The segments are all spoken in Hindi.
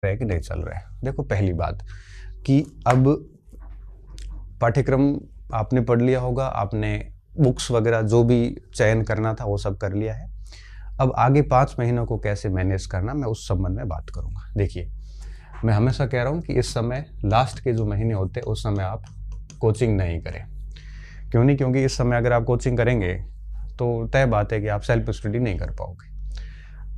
रहा है कि नहीं चल रहा है। देखो, पहली बात कि अब पाठ्यक्रम आपने पढ़ लिया होगा, आपने बुक्स वगैरह जो भी चयन करना था वो सब कर लिया है। अब आगे 5 महीनों को कैसे मैनेज करना, मैं उस संबंध में बात करूंगा। देखिए, मैं हमेशा कह रहा हूँ कि इस समय लास्ट के जो महीने होते हैं उस समय आप कोचिंग नहीं करें। क्यों नहीं? क्योंकि इस समय अगर आप कोचिंग करेंगे तो तय बात है कि आप सेल्फ स्टडी नहीं कर पाओगे।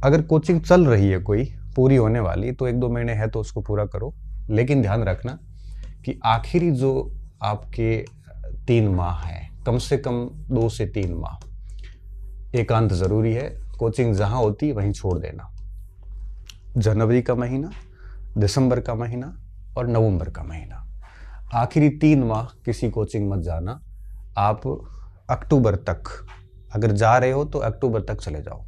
अगर कोचिंग चल रही है कोई पूरी होने वाली, तो 1-2 महीने है तो उसको पूरा करो, लेकिन ध्यान रखना कि आखिरी जो आपके 3 माह है, कम से कम 2 से 3 माह एकांत जरूरी है। कोचिंग जहां होती है वहीं छोड़ देना। जनवरी का महीना, दिसंबर का महीना और नवंबर का महीना, आखिरी 3 माह किसी कोचिंग मत जाना। आप अक्टूबर तक अगर जा रहे हो तो अक्टूबर तक चले जाओ।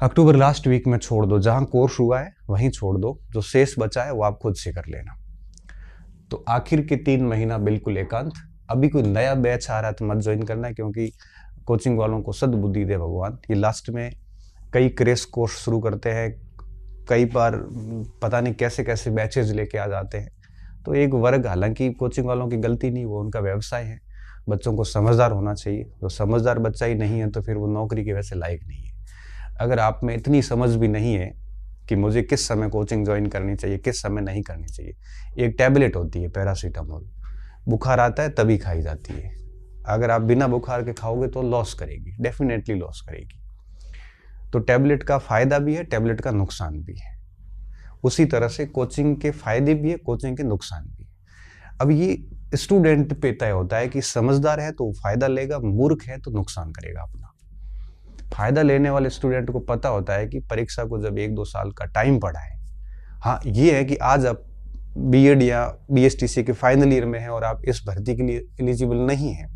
अक्टूबर लास्ट वीक में छोड़ दो, जहां कोर्स हुआ है वहीं छोड़ दो, जो शेष बचा है वो आप खुद से कर लेना। तो आखिर के 3 महीना बिल्कुल एकांत। अभी कोई नया बैच आ रहा है तो मत ज्वाइन करना, क्योंकि कोचिंग वालों को सद्बुद्धि दे भगवान, ये लास्ट में कई क्रैश कोर्स शुरू करते हैं, कई बार पता नहीं कैसे कैसे बैचेज लेके आ जाते हैं। तो एक वर्ग, हालांकि कोचिंग वालों की गलती नहीं, वो उनका व्यवसाय है। बच्चों को समझदार होना चाहिए। तो समझदार बच्चा ही नहीं है तो फिर वो नौकरी के वैसे लायक नहीं है। अगर आप में इतनी समझ भी नहीं है कि मुझे किस समय कोचिंग ज्वाइन करनी चाहिए, किस समय नहीं करनी चाहिए, एक टैबलेट होती है पैरासीटामोल, बुखार आता है तभी खाई जाती है। अगर आप बिना बुखार के खाओगे तो लॉस करेगी, डेफिनेटली लॉस करेगी। तो टैबलेट का फायदा भी है, टैबलेट का नुकसान भी है। उसी तरह से कोचिंग के फायदे भी है, कोचिंग के नुकसान भी है। अब ये स्टूडेंट पे तय होता है कि समझदार है तो फायदा लेगा, मूर्ख है तो नुकसान करेगा अपना। फायदा लेने वाले स्टूडेंट को पता होता है कि परीक्षा को जब 1-2 साल का टाइम पड़ा है, हाँ ये है कि आज आप बीएड या बीएसटीसी के फाइनल ईयर में है और आप इस भर्ती के लिए एलिजिबल नहीं है,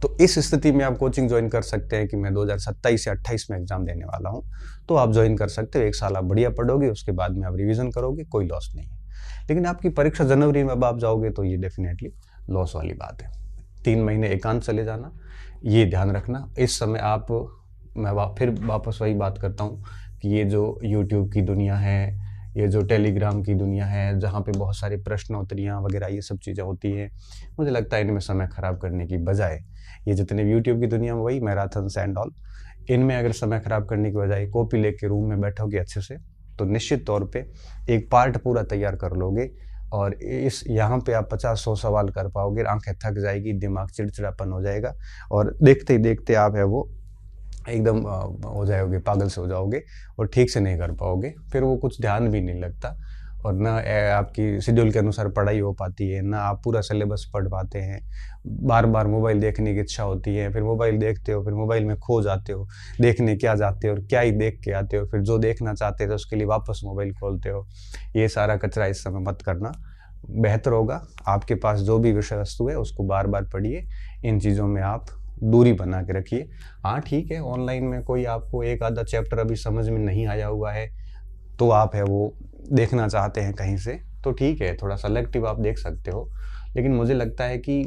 तो इस स्थिति में आप कोचिंग ज्वाइन कर सकते हैं कि मैं 2027 या 28 में एग्जाम देने वाला हूं, तो आप ज्वाइन कर सकते हो। 1 साल आप बढ़िया पढ़ोगे, उसके बाद में आप रिवीजन करोगे, कोई लॉस नहीं है। लेकिन आपकी परीक्षा जनवरी में अब आप जाओगे तो ये डेफिनेटली लॉस वाली बात है। 3 महीने एकांत चले जाना, ये ध्यान रखना। इस समय आप, मैं फिर वापस वही बात करता हूँ कि ये जो यूट्यूब की दुनिया है, ये जो टेलीग्राम की दुनिया है, जहाँ पे बहुत सारे प्रश्नोत्तरियाँ वगैरह ये सब चीज़ें होती हैं, मुझे लगता है इनमें समय खराब करने की बजाय ये जितने यूट्यूब की दुनिया में, वही मैराथन एंड ऑल, इनमें अगर समय खराब करने की बजाय कॉपी लेके रूम में बैठोगे अच्छे से, तो निश्चित तौर पे एक पार्ट पूरा तैयार कर लोगे। और इस यहाँ पे आप 50-100 सवाल कर पाओगे, आंखें थक जाएगी, दिमाग चिड़चिड़ापन हो जाएगा और देखते ही देखते आप है वो एकदम हो जाओगे, पागल से हो जाओगे और ठीक से नहीं कर पाओगे। फिर वो कुछ ध्यान भी नहीं लगता और ना आपकी शेड्यूल के अनुसार पढ़ाई हो पाती है, ना आप पूरा सिलेबस पढ़ पाते हैं। बार बार मोबाइल देखने की इच्छा होती है, फिर मोबाइल देखते हो, फिर मोबाइल में खो जाते हो, देखने क्या जाते हो और क्या ही देख के आते हो, फिर जो देखना चाहते थे उसके लिए वापस मोबाइल खोलते हो। ये सारा कचरा इस समय मत करना, बेहतर होगा आपके पास जो भी विषय वस्तु है उसको बार बार पढ़िए। इन चीज़ों में आप दूरी बना के रखिए। हाँ ठीक है, ऑनलाइन में कोई आपको एक आधा चैप्टर अभी समझ में नहीं आया हुआ है तो आप है वो देखना चाहते हैं कहीं से, तो ठीक है, थोड़ा सेलेक्टिव आप देख सकते हो। लेकिन मुझे लगता है कि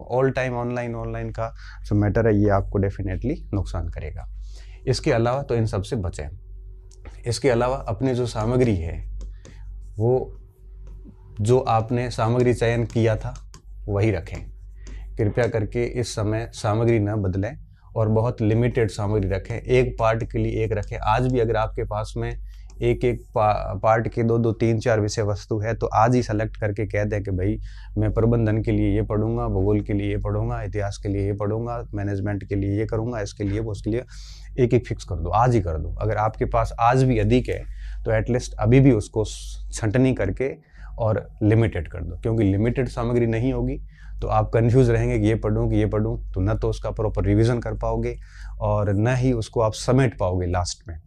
ऑल टाइम ऑनलाइन का जो मैटर है ये आपको डेफिनेटली नुकसान करेगा। इसके अलावा तो इन सब से बचें। इसके अलावा अपनी जो सामग्री है, वो जो आपने सामग्री चयन किया था वही रखें। कृपया करके इस समय सामग्री न बदलें और बहुत लिमिटेड सामग्री रखें। एक पार्ट के लिए एक रखें। आज भी अगर आपके पास में एक पार्ट के 2-2, 3-4 विषय वस्तु है तो आज ही सेलेक्ट करके कह दें कि भाई मैं प्रबंधन के लिए ये पढ़ूंगा, भूगोल के लिए ये पढ़ूंगा, इतिहास के लिए ये पढ़ूंगा, मैनेजमेंट के लिए ये करूंगा, इसके लिए वो, उसके लिए एक फिक्स कर दो, आज ही कर दो। अगर आपके पास आज भी अधिक है तो एटलीस्ट अभी भी उसको छंटनी करके और लिमिटेड कर दो, क्योंकि लिमिटेड सामग्री नहीं होगी तो आप कंफ्यूज रहेंगे कि ये पढ़ूं कि ये पढ़ूं, तो न तो उसका प्रॉपर रिवीजन कर पाओगे और न ही उसको आप समेट पाओगे लास्ट में।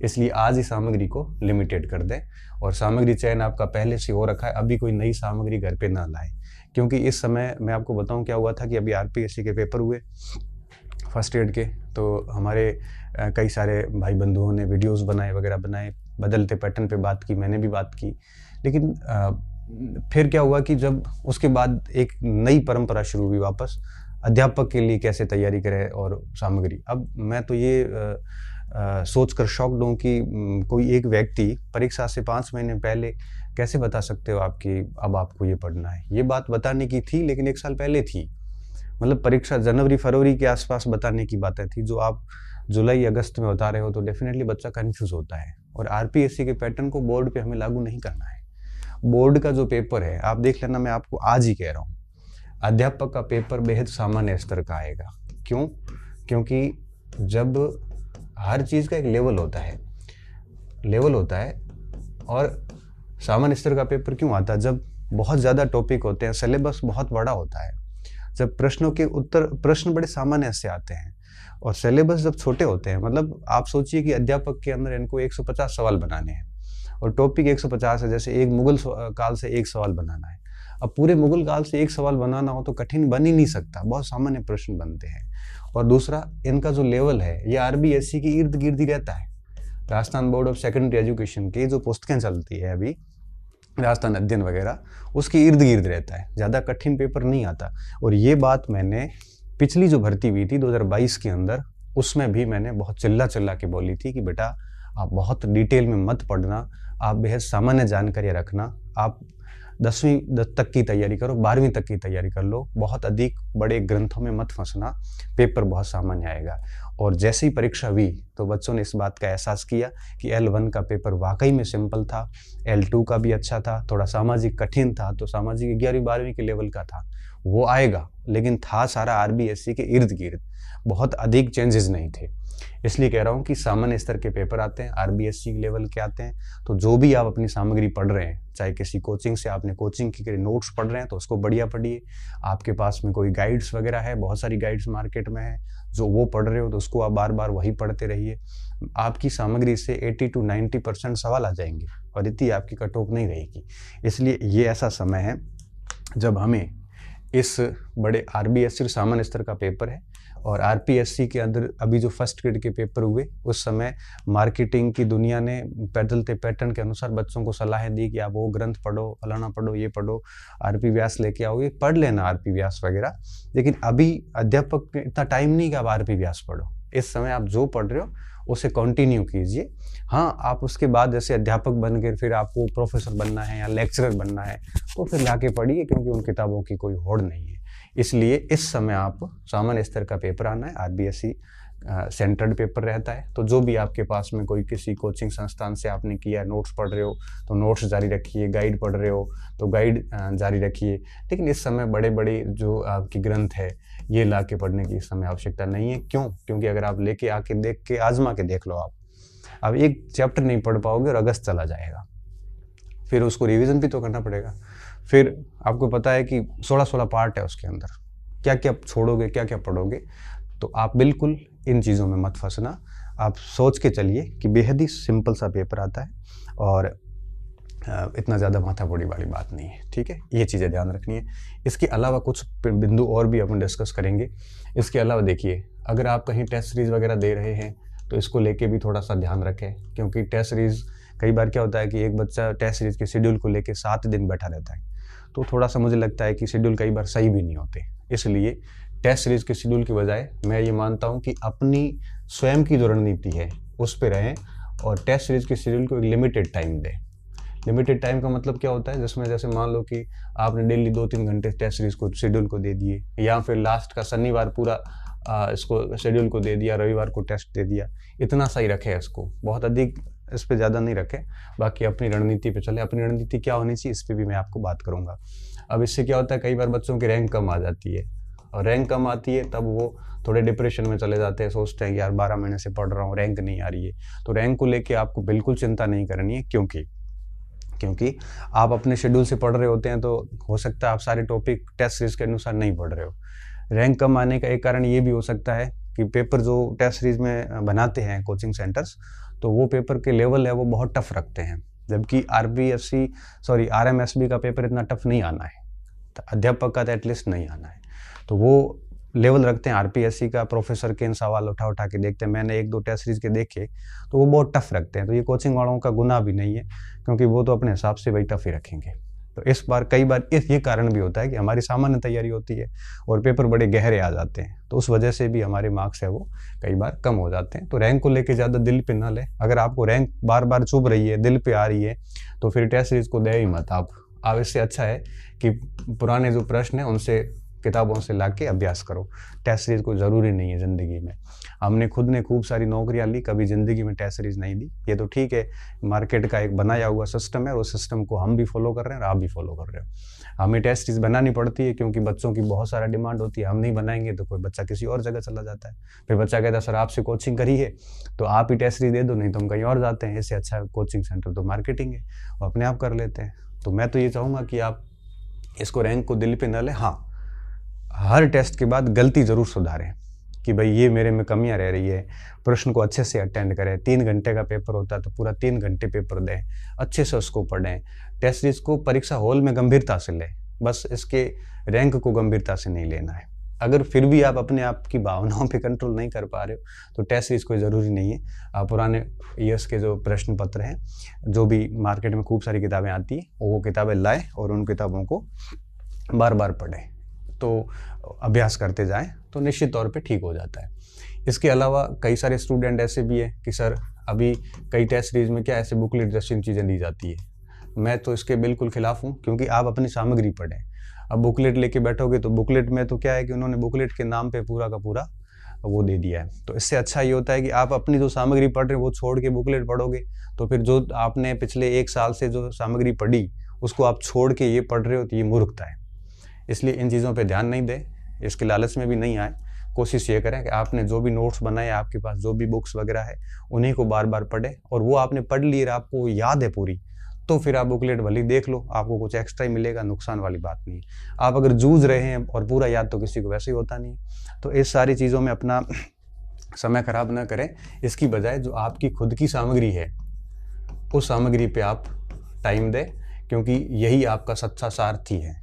इसलिए आज ही सामग्री को लिमिटेड कर दें और सामग्री चयन आपका पहले से हो रखा है, अभी कोई नई सामग्री घर पे ना लाए। क्योंकि इस समय मैं आपको बताऊं क्या हुआ था कि अभी आरपीएससी के पेपर हुए फर्स्ट एड के, तो हमारे कई सारे भाई बंधुओं ने वीडियोस बनाए वगैरह बनाए, बदलते पैटर्न पे बात की, मैंने भी बात की। लेकिन फिर क्या हुआ कि जब उसके बाद एक नई परंपरा शुरू हुई वापस, अध्यापक के लिए कैसे तैयारी करें और सामग्री। अब मैं तो ये सोचकर शॉक्ड हूँ कि कोई एक व्यक्ति परीक्षा से 5 महीने पहले कैसे बता सकते हो आप कि अब आपको ये पढ़ना है। ये बात बताने की थी लेकिन 1 साल पहले थी। मतलब परीक्षा जनवरी-फरवरी के आस-पास बताने की बातें थी, जो आप जुलाई-अगस्त में बता रहे हो तो डेफ़िनेटली बच्चा कन्फ्यूज़ होता है। और आरपीएससी के पैटर्न को बोर्ड पे हमें लागू नहीं करना है। बोर्ड का जो पेपर है, आप देख लेना, मैं आपको आज ही कह रहा हूँ, अध्यापक का पेपर बेहद सामान्य स्तर का आएगा। क्यों? क्योंकि जब हर चीज़ का एक लेवल होता है और सामान्य स्तर का पेपर क्यों आता है? जब बहुत ज़्यादा टॉपिक होते हैं, सिलेबस बहुत बड़ा होता है, जब प्रश्न बड़े सामान्य से आते हैं और सिलेबस जब छोटे होते हैं, मतलब आप सोचिए कि अध्यापक के अंदर इनको 150 सवाल बनाने हैं और टॉपिक 150 है, जैसे एक मुगल काल से एक सवाल बनाना है। अब पूरे मुगल काल से एक सवाल बनाना हो तो कठिन बन ही नहीं सकता, बहुत सामान्य प्रश्न बनते हैं। और दूसरा, इनका जो लेवल है ये आरबीएससी के इर्द गिर्द ही रहता है। Rajasthan board of secondary education की जो पुस्तकें चलती है अभी, राजस्थान अध्ययन वगैरह, उसके इर्द गिर्द रहता है, ज़्यादा कठिन पेपर नहीं आता। और ये बात मैंने पिछली जो भर्ती हुई थी 2022 के अंदर, उसमें भी मैंने बहुत चिल्ला के बोली थी कि बेटा आप बहुत डिटेल में मत पढ़ना, आप बेहद सामान्य जानकारी रखना, आप 10वीं तक की तैयारी करो, 12वीं तक की तैयारी कर लो, बहुत अधिक बड़े ग्रंथों में मत फंसना, पेपर बहुत सामान्य आएगा। और जैसे ही परीक्षा हुई तो बच्चों ने इस बात का एहसास किया कि L1 का पेपर वाकई में सिंपल था, L2 का भी अच्छा था, थोड़ा सामाजिक कठिन था, तो सामाजिक 11वीं-12वीं के लेवल का था, वो आएगा, लेकिन था सारा आरबीएससी के इर्द गिर्द, बहुत अधिक चेंजेस नहीं थे। इसलिए कह रहा हूँ कि सामान्य स्तर के पेपर आते हैं, आरबीएससी लेवल के आते हैं। तो जो भी आप अपनी सामग्री पढ़ रहे हैं, चाहे किसी कोचिंग से आपने कोचिंग के नोट्स पढ़ रहे हैं तो उसको बढ़िया पढ़िए। आपके पास में कोई गाइड्स वगैरह है, बहुत सारी गाइड्स मार्केट में है, जो वो पढ़ रहे हो तो उसको आप बार बार वही पढ़ते रहिए। आपकी सामग्री से 80 to 90% सवाल आ जाएंगे और इतनी आपकी कट ऑफ नहीं रहेगी। इसलिए ये ऐसा समय है जब हमें इस बड़े आरबीएससी सामान्य स्तर का पेपर है और आरपीएससी के अंदर अभी जो फर्स्ट ग्रेड के पेपर हुए, उस समय मार्केटिंग की दुनिया ने बदलते पैटर्न के अनुसार बच्चों को सलाहें दी कि आप वो ग्रंथ पढ़ो, फलाना पढ़ो, ये पढ़ो, आरपी व्यास लेके आओ, ये पढ़ लेना आरपी व्यास वगैरह। लेकिन अभी अध्यापक के इतना टाइम नहीं कि आप आरपी व्यास पढ़ो। इस समय आप जो पढ़ रहे हो उसे कंटिन्यू कीजिए। हाँ, आप उसके बाद जैसे अध्यापक बन के फिर आपको प्रोफेसर बनना है या लेक्चरर बनना है तो फिर लाके पढ़िए, क्योंकि उन किताबों की कोई होड़ नहीं है। इसलिए इस समय आप सामान्य स्तर का पेपर आना है, आरबीएससी सेंटर्ड पेपर रहता है। तो जो भी आपके पास में कोई किसी कोचिंग संस्थान से आपने किया, नोट्स पढ़ रहे हो तो नोट्स जारी रखिए, गाइड पढ़ रहे हो तो गाइड जारी रखिए। लेकिन इस समय बड़े बड़े जो आपकी ग्रंथ है ये ला के पढ़ने की इस समय आवश्यकता नहीं है। क्यों? क्योंकि अगर आप लेके आके देख के आजमा के देख लो, आप एक चैप्टर नहीं पढ़ पाओगे और अगस्त चला जाएगा, फिर उसको रिवीजन भी तो करना पड़ेगा। फिर आपको पता है कि 16 पार्ट है उसके अंदर, क्या क्या छोड़ोगे, क्या क्या पढ़ोगे। तो आप बिल्कुल इन चीज़ों में मत फंसना। आप सोच के चलिए कि बेहद ही सिंपल सा पेपर आता है और इतना ज़्यादा माथापड़ी वाली बात नहीं है। ठीक है, ये चीज़ें ध्यान रखनी है। इसके अलावा कुछ बिंदु और भी अपन डिस्कस करेंगे। इसके अलावा देखिए, अगर आप कहीं टेस्ट सीरीज़ वगैरह दे रहे हैं तो इसको लेके भी थोड़ा सा ध्यान रखें, क्योंकि टेस्ट सीरीज़ कई बार क्या होता है कि एक बच्चा टेस्ट सीरीज़ के शेड्यूल को लेके 7 दिन बैठा रहता है, तो थोड़ा सा मुझे लगता है कि शेड्यूल कई बार सही भी नहीं होते। इसलिए टेस्ट सीरीज़ के शेड्यूल के बजाय मैं ये मानता हूँ कि अपनी स्वयं की जो रणनीति है उस पर रहें और टेस्ट सीरीज़ के शेड्यूल को एक लिमिटेड टाइम दें। लिमिटेड टाइम का मतलब क्या होता है, जिसमें जैसे मान लो कि आपने डेली 2-3 घंटे टेस्ट सीरीज़ को शेड्यूल को दे दिए, या फिर लास्ट का शनिवार पूरा इसको शेड्यूल को दे दिया, रविवार को टेस्ट दे दिया। इतना सही रखे इसको, बहुत अधिक इस पे ज़्यादा नहीं रखें। बाकी अपनी रणनीति पे चले। अपनी रणनीति क्या होनी चाहिए इस पे भी मैं आपको बात करूँगा। अब इससे क्या होता है, कई बार बच्चों की रैंक कम आ जाती है, और रैंक कम आती है तब वो थोड़े डिप्रेशन में चले जाते हैं, सोचते हैं कि यार 12 महीने से पढ़ रहा हूँ, रैंक नहीं आ रही है। तो रैंक को लेके आपको बिल्कुल चिंता नहीं करनी है, क्योंकि आप अपने शेड्यूल से पढ़ रहे होते हैं तो हो सकता है आप सारे टॉपिक टेस्ट सीरीज के अनुसार नहीं पढ़ रहे हो। रैंक कम आने का एक कारण ये भी हो सकता है कि पेपर जो टेस्ट सीरीज में बनाते हैं कोचिंग सेंटर्स, तो वो पेपर के लेवल है वो बहुत टफ रखते हैं, जबकि आरएमएसबी का पेपर इतना टफ नहीं आना है, तो अध्यापक का तो एटलीस्ट नहीं आना है। तो वो लेवल रखते हैं। आरपीएससी का प्रोफेसर के इन सवाल उठा के देखते हैं, मैंने 1-2 टेस्ट सीरीज के देखे तो वो बहुत टफ रखते हैं। तो ये कोचिंग वालों का गुनाह भी नहीं है, क्योंकि वो तो अपने हिसाब से वही टफ ही रखेंगे। तो इस बार कई बार ये कारण भी होता है कि हमारी सामान्य तैयारी होती है और पेपर बड़े गहरे आ जाते हैं, तो उस वजह से भी हमारे मार्क्स है वो कई बार कम हो जाते हैं। तो रैंक को लेके ज़्यादा दिल पे ना ले। अगर आपको रैंक बार बार चुभ रही है, दिल पे आ रही है, तो फिर टेस्ट सीरीज को दे ही मत आप इससे अच्छा है कि पुराने जो प्रश्न हैं उनसे किताबों से ला के अभ्यास करो। टेस्ट सीरीज कोई ज़रूरी नहीं है ज़िंदगी में। हमने खुद ने खूब सारी नौकरियां ली, कभी ज़िंदगी में टेस्ट सीरीज नहीं दी। ये तो ठीक है, मार्केट का एक बनाया हुआ सिस्टम है, उस सिस्टम को हम भी फॉलो कर रहे हैं और आप भी फॉलो कर रहे हो। हमें टेस्ट सीरीज बनानी पड़ती है क्योंकि बच्चों की बहुत सारा डिमांड होती है। हम नहीं बनाएंगे तो कोई बच्चा किसी और जगह चला जाता है, फिर बच्चा कहता है सर आपसे कोचिंग करी है तो आप ही टेस्ट सीरीज दे दो, नहीं तो हम कहीं और जाते हैं। इससे अच्छा कोचिंग सेंटर तो मार्केटिंग है, वो अपने आप कर लेते हैं। तो मैं तो ये चाहूँगा कि आप इसको रैंक को दिल पे न लें। हाँ, हर टेस्ट के बाद गलती ज़रूर सुधारें कि भाई ये मेरे में कमियां रह रही है। प्रश्न को अच्छे से अटेंड करें। 3 घंटे का पेपर होता है तो पूरा 3 घंटे पेपर दें, अच्छे से उसको पढ़ें। टेस्ट सीरीज को परीक्षा हॉल में गंभीरता से लें, बस इसके रैंक को गंभीरता से नहीं लेना है। अगर फिर भी आप अपने आप की भावनाओं पे कंट्रोल नहीं कर पा रहे हो तो टेस्ट सीरीज कोई ज़रूरी नहीं है। आप पुराने ईयर्स के जो प्रश्न पत्र हैं, जो भी मार्केट में खूब सारी किताबें आती हैं, वो किताबें लाएँ और उन किताबों को बार बार पढ़ें, तो अभ्यास करते जाएं तो निश्चित तौर पे ठीक हो जाता है। इसके अलावा कई सारे स्टूडेंट ऐसे भी हैं कि सर अभी कई टेस्ट सीरीज में क्या ऐसे बुकलेट जैसी चीज़ें दी जाती है। मैं तो इसके बिल्कुल खिलाफ हूँ, क्योंकि आप अपनी सामग्री पढ़ें। अब बुकलेट लेके बैठोगे तो बुकलेट में तो क्या है कि उन्होंने बुकलेट के नाम पे पूरा का पूरा वो दे दिया है। तो इससे अच्छा ये होता है कि आप अपनी जो सामग्री पढ़ रहे हो वो छोड़ के बुकलेट पढ़ोगे, तो फिर जो आपने पिछले 1 साल से जो सामग्री पढ़ी उसको आप छोड़ के ये पढ़ रहे हो तो ये मूर्खता है। इसलिए इन चीज़ों पे ध्यान नहीं दें, इसके लालच में भी नहीं आए। कोशिश ये करें कि आपने जो भी नोट्स बनाए, आपके पास जो भी बुक्स वगैरह है, उन्हीं को बार बार पढ़ें, और वो आपने पढ़ ली और आपको याद है पूरी, तो फिर आप बुकलेट भले देख लो, आपको कुछ एक्स्ट्रा ही मिलेगा, नुकसान वाली बात नहीं है। आप अगर जूझ रहे हैं और पूरा याद तो किसी को वैसे ही होता नहीं है, तो इस सारी चीज़ों में अपना समय खराब ना करें। इसकी बजाय जो आपकी खुद की सामग्री है उस सामग्री पे आप टाइम दें, क्योंकि यही आपका सच्चा सारथी है।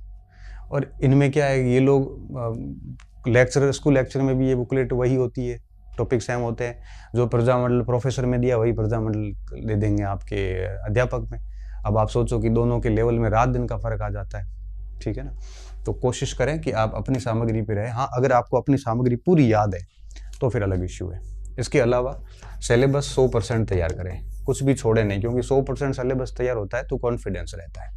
और इनमें क्या है, ये लोग लेक्चर, स्कूल लेक्चर में भी ये बुकलेट वही होती है, टॉपिक सेम होते हैं। जो प्रजामंडल प्रोफेसर में दिया वही प्रजामंडल दे देंगे आपके अध्यापक में। अब आप सोचो कि दोनों के लेवल में रात दिन का फ़र्क आ जाता है, ठीक है ना। तो कोशिश करें कि आप अपनी सामग्री पे रहें। हाँ, अगर आपको अपनी सामग्री पूरी याद है तो फिर अलग इश्यू है। इसके अलावा सिलेबस 100% तैयार करें, कुछ भी छोड़े नहीं, क्योंकि 100% सिलेबस तैयार होता है तो कॉन्फिडेंस रहता है।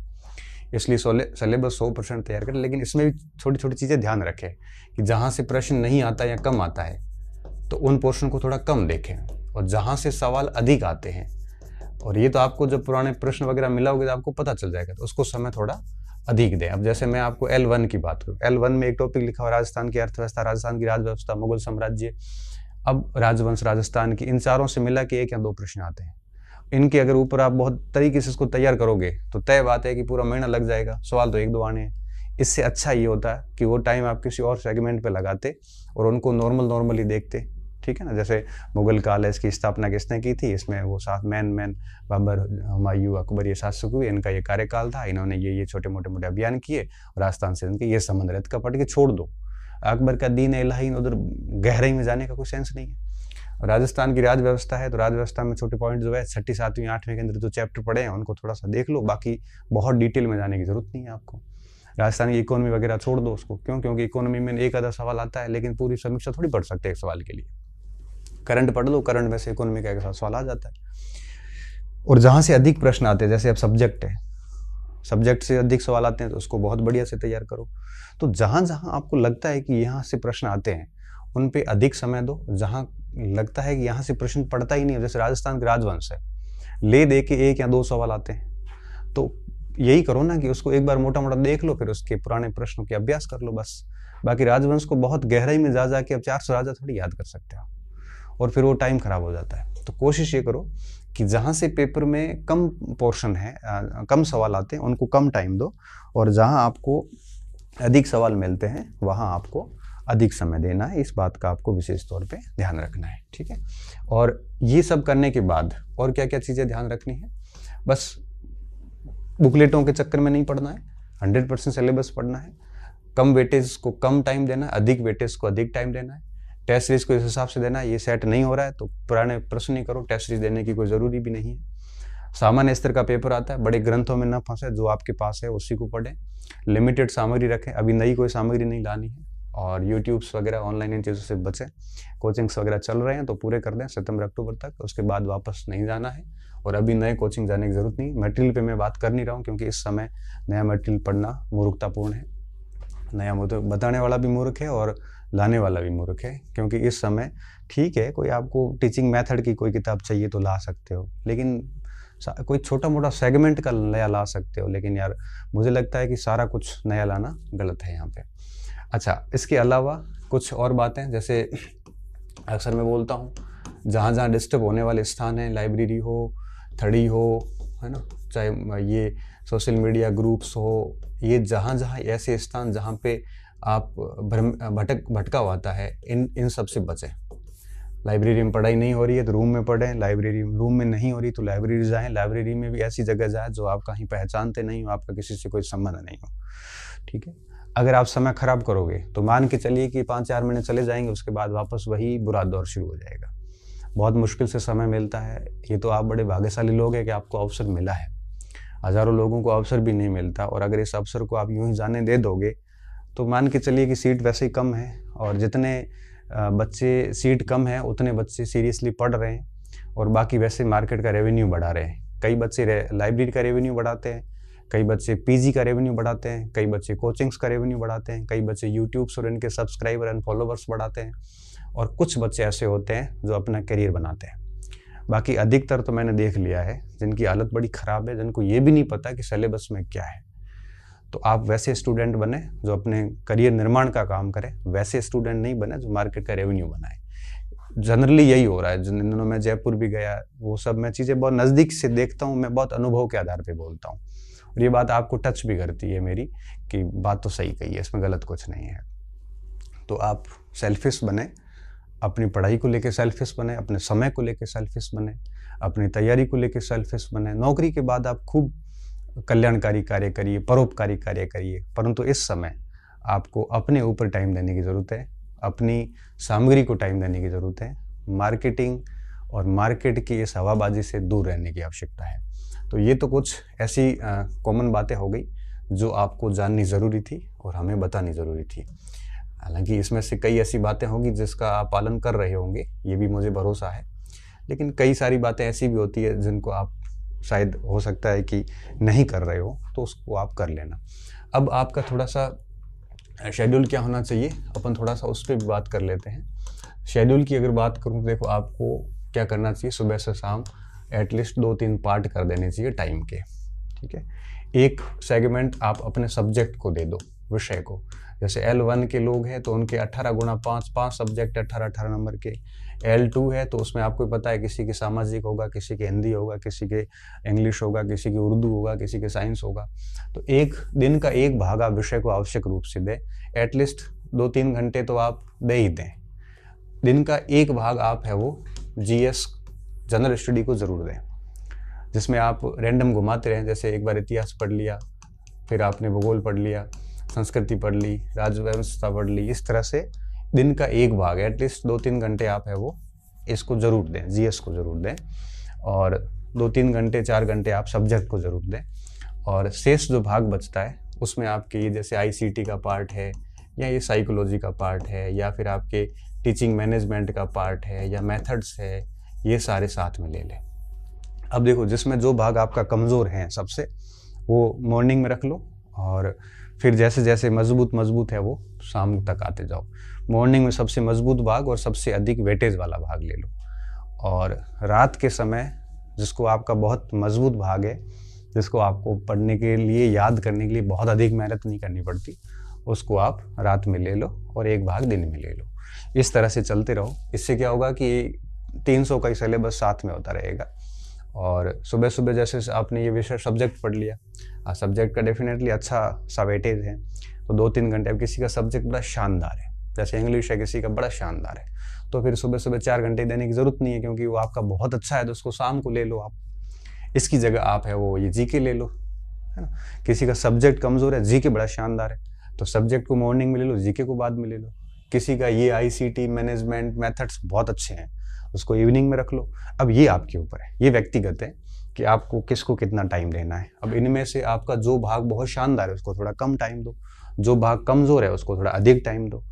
इसलिए सिलेबस 100% तैयार करें, लेकिन इसमें भी छोटी छोटी चीज़ें ध्यान रखें कि जहाँ से प्रश्न नहीं आता या कम आता है तो उन पोर्शन को थोड़ा कम देखें, और जहाँ से सवाल अधिक आते हैं, और ये तो आपको जब पुराने प्रश्न वगैरह मिलाओगे तो आपको पता चल जाएगा, तो उसको समय थोड़ा अधिक दें। अब जैसे मैं आपको L1 की बात करूँ, L1 में एक टॉपिक लिखा हुआ राजस्थान की अर्थव्यवस्था, राजस्थान की राजव्यवस्था, मुगल साम्राज्य, अब राजवंश राजस्थान की, इन चारों से मिला के 1 या 2 प्रश्न आते हैं। इनके अगर ऊपर आप बहुत तरीके से इसको तैयार करोगे तो तय बात है कि पूरा महीना लग जाएगा, सवाल तो 1-2 आने हैं। इससे अच्छा ये होता है कि वो टाइम आप किसी और सेगमेंट पे लगाते और उनको नॉर्मली देखते, ठीक है ना। जैसे मुगल काल है, इसकी स्थापना किसने की थी, इसमें वो 7 मैन बाबर, हुमायूं, अकबर, ये शासक हुए, इनका ये कार्यकाल था, इन्होंने ये छोटे मोटे अभियान किए, राजस्थान से इनके ये संबंध रहते का पढ़ के छोड़ दो। अकबर का दीन इलाही, उधर गहराई में जाने का कोई सेंस नहीं है। राजस्थान की राज व्यवस्था है तो राज व्यवस्था में छोटे पॉइंट जो है 6ठी 7वीं 8वीं के अंदर जो चैप्टर पढ़े हैं उनको थोड़ा सा देख लो, बाकी बहुत डिटेल में जाने की जरूरत नहीं है आपको। राजस्थान की इकोनॉमी वगैरह छोड़ दो उसको, क्यों? क्योंकि इकोनॉमी में 1 आधा सवाल आता है, लेकिन पूरी समीक्षा थोड़ी पढ़ सकते हैं एक सवाल के लिए। करंट पढ़ लो, करंट में से इकोनॉमी का एक सवाल आ जाता है। और जहाँ से अधिक प्रश्न आते हैं, जैसे अब सब्जेक्ट है, सब्जेक्ट से अधिक सवाल आते हैं तो उसको बहुत बढ़िया से तैयार करो। तो जहाँ जहाँ आपको लगता है कि यहाँ से प्रश्न आते हैं उन पे अधिक समय दो। जहाँ लगता है कि यहाँ से प्रश्न पड़ता ही नहीं है, जैसे राजस्थान के राजवंश है, ले दे के 1 या 2 सवाल आते हैं, तो यही करो ना कि उसको एक बार मोटा देख लो, फिर उसके पुराने प्रश्नों के अभ्यास कर लो बस। बाकी राजवंश को बहुत गहराई में जा के अब 400 राजा थोड़ी याद कर सकते हो, और फिर वो टाइम खराब हो जाता है। तो कोशिश ये करो कि जहाँ से पेपर में कम पोर्शन है, कम सवाल आते हैं, उनको कम टाइम दो, और जहाँ आपको अधिक सवाल मिलते हैं वहाँ आपको अधिक समय देना है। इस बात का आपको विशेष तौर पे ध्यान रखना है, ठीक है। और ये सब करने के बाद और क्या क्या चीज़ें ध्यान रखनी है, बस बुकलेटों के चक्कर में नहीं पढ़ना है, 100% सिलेबस पढ़ना है, कम वेटेज को कम टाइम देना है, अधिक वेटेज को अधिक टाइम देना है, टेस्ट सीरीज को इस हिसाब से देना है। ये सेट नहीं हो रहा है तो पुराने प्रश्न नहीं करो, टेस्ट सीरीज देने की कोई ज़रूरी भी नहीं है। सामान्य स्तर का पेपर आता है, बड़े ग्रंथों में न फंसे, जो आपके पास है उसी को पढ़ें, लिमिटेड सामग्री रखें, अभी नई कोई सामग्री नहीं लानी है, और यूट्यूब्स वगैरह ऑनलाइन इन चीज़ों से बचें। कोचिंग्स वगैरह चल रहे हैं तो पूरे कर दें सितंबर अक्टूबर तक, उसके बाद वापस नहीं जाना है, और अभी नए कोचिंग जाने की ज़रूरत नहीं। मटेरियल पे मैं बात कर नहीं रहा हूँ, क्योंकि इस समय नया मटेरियल पढ़ना मूर्खतापूर्ण है। नया बताने वाला भी मूर्ख है और लाने वाला भी मूर्ख है, क्योंकि इस समय ठीक है, कोई आपको टीचिंग मेथड की कोई किताब चाहिए तो ला सकते हो, लेकिन कोई छोटा मोटा सेगमेंट का नया ला सकते हो, लेकिन यार मुझे लगता है कि सारा कुछ नया लाना गलत है यहाँ पे। अच्छा, इसके अलावा कुछ और बातें, जैसे अक्सर मैं बोलता हूँ, जहाँ जहाँ डिस्टर्ब होने वाले स्थान हैं, लाइब्रेरी हो, थड़ी हो, है ना, चाहे ये सोशल मीडिया ग्रुप्स हो, ये जहाँ जहाँ ऐसे स्थान जहाँ पे आप भटका आता है, इन सब से बचें। लाइब्रेरी में पढ़ाई नहीं हो रही है तो रूम में पढ़ें, लाइब्रेरी रूम में नहीं हो रही तो लाइब्रेरी जाएं, लाइब्रेरी में भी ऐसी जगह जाएं जो आप कहीं पहचानते नहीं हो, आपका किसी से कोई संबंध नहीं हो, ठीक है। अगर आप समय खराब करोगे तो मान के चलिए कि 5-4 महीने चले जाएंगे, उसके बाद वापस वही बुरा दौर शुरू हो जाएगा। बहुत मुश्किल से समय मिलता है, ये तो आप बड़े भाग्यशाली लोग हैं कि आपको अवसर मिला है, हज़ारों लोगों को अवसर भी नहीं मिलता, और अगर इस अवसर को आप यूं ही जाने दे दोगे तो मान के चलिए कि सीट वैसे ही कम है, और जितने बच्चे सीट कम है उतने बच्चे सीरियसली पढ़ रहे हैं, और बाकी वैसे मार्केट का रेवेन्यू बढ़ा रहे हैं। कई बच्चे लाइब्रेरी का रेवेन्यू बढ़ाते हैं, कई बच्चे पीजी का रेवेन्यू बढ़ाते हैं, कई बच्चे कोचिंग्स का रेवेन्यू बढ़ाते हैं, कई बच्चे यूट्यूब्स और इनके सब्सक्राइबर एंड फॉलोवर्स बढ़ाते हैं, और कुछ बच्चे ऐसे होते हैं जो अपना करियर बनाते हैं। बाकी अधिकतर तो मैंने देख लिया है जिनकी हालत बड़ी ख़राब है, जिनको ये भी नहीं पता कि सिलेबस में क्या है। तो आप वैसे स्टूडेंट बने जो अपने करियर निर्माण का काम करें, वैसे स्टूडेंट नहीं बने जो मार्केट का रेवेन्यू बनाए। जनरली यही हो रहा है। जिन दिनों मैं जयपुर भी गया, वो सब मैं चीज़ें बहुत नज़दीक से देखता हूँ, मैं बहुत अनुभव के आधार पे बोलता हूँ, और ये बात आपको टच भी करती है मेरी कि बात तो सही कही है, इसमें गलत कुछ नहीं है। तो आप सेल्फिश बने, अपनी पढ़ाई को लेकर सेल्फिश बने, अपने समय को लेकर सेल्फिश बने, अपनी तैयारी को लेकर सेल्फिश बने। नौकरी के बाद आप खूब कल्याणकारी कार्य करिए, परोपकारी कार्य करिए, परंतु इस समय आपको अपने ऊपर टाइम देने की ज़रूरत है, अपनी सामग्री को टाइम देने की ज़रूरत है, मार्केटिंग और मार्केट की इस हवाबाजी से दूर रहने की आवश्यकता है। तो ये तो कुछ ऐसी कॉमन बातें हो गई जो आपको जाननी ज़रूरी थी और हमें बतानी ज़रूरी थी। हालांकि इसमें से कई ऐसी बातें होंगी जिसका आप पालन कर रहे होंगे, ये भी मुझे भरोसा है, लेकिन कई सारी बातें ऐसी भी होती है जिनको आप शायद हो सकता है कि नहीं कर रहे हो, तो उसको आप कर लेना। अब आपका थोड़ा सा शेड्यूल क्या होना चाहिए, अपन थोड़ा सा उस पर भी बात कर लेते हैं। शेड्यूल की अगर बात करूँ तो देखो, आपको क्या करना चाहिए, सुबह से शाम एटलीस्ट 2-3 पार्ट कर देने चाहिए टाइम के, ठीक है। एक सेगमेंट आप अपने सब्जेक्ट को दे दो, विषय को। जैसे L1 के लोग हैं तो उनके 18 गुणा 5 सब्जेक्ट 18 नंबर के। L2 है तो उसमें आपको पता है किसी के सामाजिक होगा, किसी के हिंदी होगा, किसी के इंग्लिश होगा, किसी के उर्दू होगा, किसी के साइंस होगा। तो एक दिन का एक भाग आप विषय को आवश्यक रूप से दें, एटलीस्ट 2-3 घंटे तो आप दे ही दें। दिन का एक भाग आप है वो GS जनरल स्टडी को ज़रूर दें, जिसमें आप रैंडम घुमाते रहें। जैसे एक बार इतिहास पढ़ लिया, फिर आपने भूगोल पढ़ लिया, संस्कृति पढ़ ली, राजव्यवस्था पढ़ ली, इस तरह से दिन का एक भाग एटलीस्ट 2-3 घंटे आप है वो इसको ज़रूर दें, GS को ज़रूर दें, और 2-3 घंटे 4 घंटे आप सब्जेक्ट को ज़रूर दें। और शेष जो भाग बचता है उसमें आपके ये जैसे ICT का पार्ट है, या ये साइकोलॉजी का पार्ट है, या फिर आपके टीचिंग मैनेजमेंट का पार्ट है, या मेथड्स है, ये सारे साथ में ले लें। अब देखो, जिसमें जो भाग आपका कमज़ोर है सबसे, वो मॉर्निंग में रख लो, और फिर जैसे जैसे मजबूत है वो शाम तक आते जाओ। मॉर्निंग में सबसे मजबूत भाग और सबसे अधिक वेटेज वाला भाग ले लो, और रात के समय जिसको आपका बहुत मजबूत भाग है, जिसको आपको पढ़ने के लिए, याद करने के लिए बहुत अधिक मेहनत नहीं करनी पड़ती, उसको आप रात में ले लो और एक भाग दिन में ले लो। इस तरह से चलते रहो। इससे क्या होगा कि 300 का ही सिलेबस साथ में होता रहेगा। और सुबह सुबह जैसे आपने ये विषय सब्जेक्ट पढ़ लिया, सब्जेक्ट का डेफिनेटली अच्छा सा वेटेज है, तो 2-3 घंटे। अब किसी का सब्जेक्ट बड़ा शानदार है, जैसे इंग्लिश है, किसी का बड़ा शानदार है, तो फिर सुबह सुबह 4 घंटे देने की ज़रूरत नहीं है, क्योंकि वो आपका बहुत अच्छा है, तो उसको शाम को ले लो आप। इसकी जगह आप है वो ये GK ले लो, है ना। किसी का सब्जेक्ट कमज़ोर है, GK बड़ा शानदार है, तो सब्जेक्ट को मॉर्निंग में ले लो, GK को बाद में ले लो। किसी का ये ICT मैनेजमेंट मेथड्स बहुत अच्छे हैं, उसको इवनिंग में रख लो। अब ये आपके ऊपर है, ये व्यक्तिगत है कि आपको किसको कितना टाइम देना है। अब इनमें से आपका जो भाग बहुत शानदार है उसको थोड़ा कम टाइम दो, जो भाग कमज़ोर है उसको थोड़ा अधिक टाइम दो।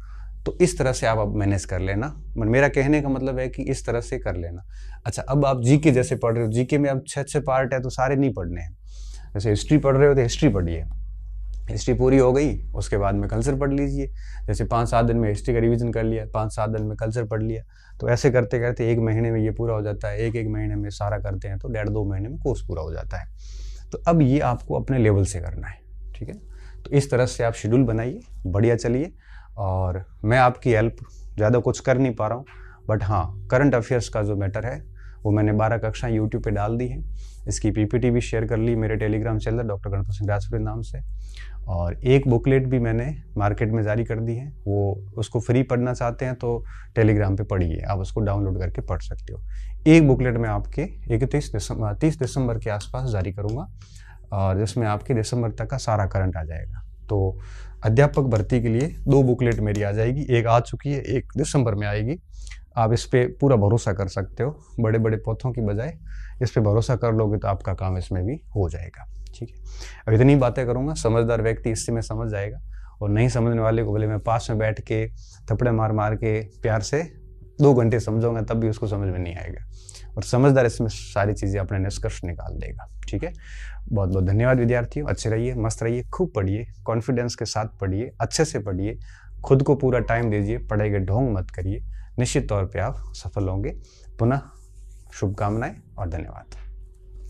तो इस तरह से आप अब मैनेज कर लेना। मेरा कहने का मतलब है कि इस तरह से कर लेना। अच्छा, अब आप जीके जैसे पढ़ रहे हो, जीके में अब 6 पार्ट है तो सारे नहीं पढ़ने हैं। जैसे हिस्ट्री पढ़ रहे हो तो हिस्ट्री पढ़िए, हिस्ट्री पूरी हो गई उसके बाद में कल्चर पढ़ लीजिए। जैसे 5-7 दिन में हिस्ट्री का रिवीजन कर लिया, 5-7 दिन में कल्चर पढ़ लिया। तो ऐसे करते करते 1 महीने में ये पूरा हो जाता है। एक महीने में सारा करते हैं तो 1.5-2 महीने में कोर्स पूरा हो जाता है। तो अब ये आपको अपने लेवल से करना है, ठीक है। तो इस तरह से आप शेड्यूल बनाइए, बढ़िया चलिए। और मैं आपकी हेल्प ज़्यादा कुछ कर नहीं पा रहा हूँ, बट हाँ, करंट अफेयर्स का जो मैटर है वो मैंने 12 कक्षाएँ यूट्यूब पे डाल दी हैं। इसकी पीपीटी भी शेयर कर ली मेरे Telegram channel doctor Ganpat Singh Rajpuri नाम से। और एक बुकलेट भी मैंने मार्केट में जारी कर दी है, वो उसको फ्री पढ़ना चाहते हैं तो टेलीग्राम पे पढ़िए, आप उसको डाउनलोड करके पढ़ सकते हो। एक बुकलेट मैं आपके 30 दिसंबर के आसपास जारी करूँगा, और जिसमें आपके दिसंबर तक का सारा करंट आ जाएगा। तो अध्यापक भर्ती के लिए 2 बुकलेट मेरी आ जाएगी, एक आ चुकी है, एक दिसंबर में आएगी। आप इस पे पूरा भरोसा कर सकते हो, बड़े बड़े पोथों की बजाय इस पे भरोसा कर लोगे तो आपका काम इसमें भी हो जाएगा, ठीक है। अब इतनी बातें करूँगा, समझदार व्यक्ति इससे में समझ जाएगा, और नहीं समझने वाले को भले मैं पास में बैठ के थपड़े मार मार के प्यार से 2 घंटे समझाऊंगा तब भी उसको समझ में नहीं आएगा, और समझदार इसमें सारी चीज़ें अपने निष्कर्ष निकाल देगा, ठीक है। बहुत बहुत धन्यवाद विद्यार्थियों, अच्छे रहिए, मस्त रहिए, खूब पढ़िए, कॉन्फिडेंस के साथ पढ़िए, अच्छे से पढ़िए, खुद को पूरा टाइम दीजिए, पढ़ाई के ढोंग मत करिए, निश्चित तौर पे आप सफल होंगे। पुनः शुभकामनाएं और धन्यवाद।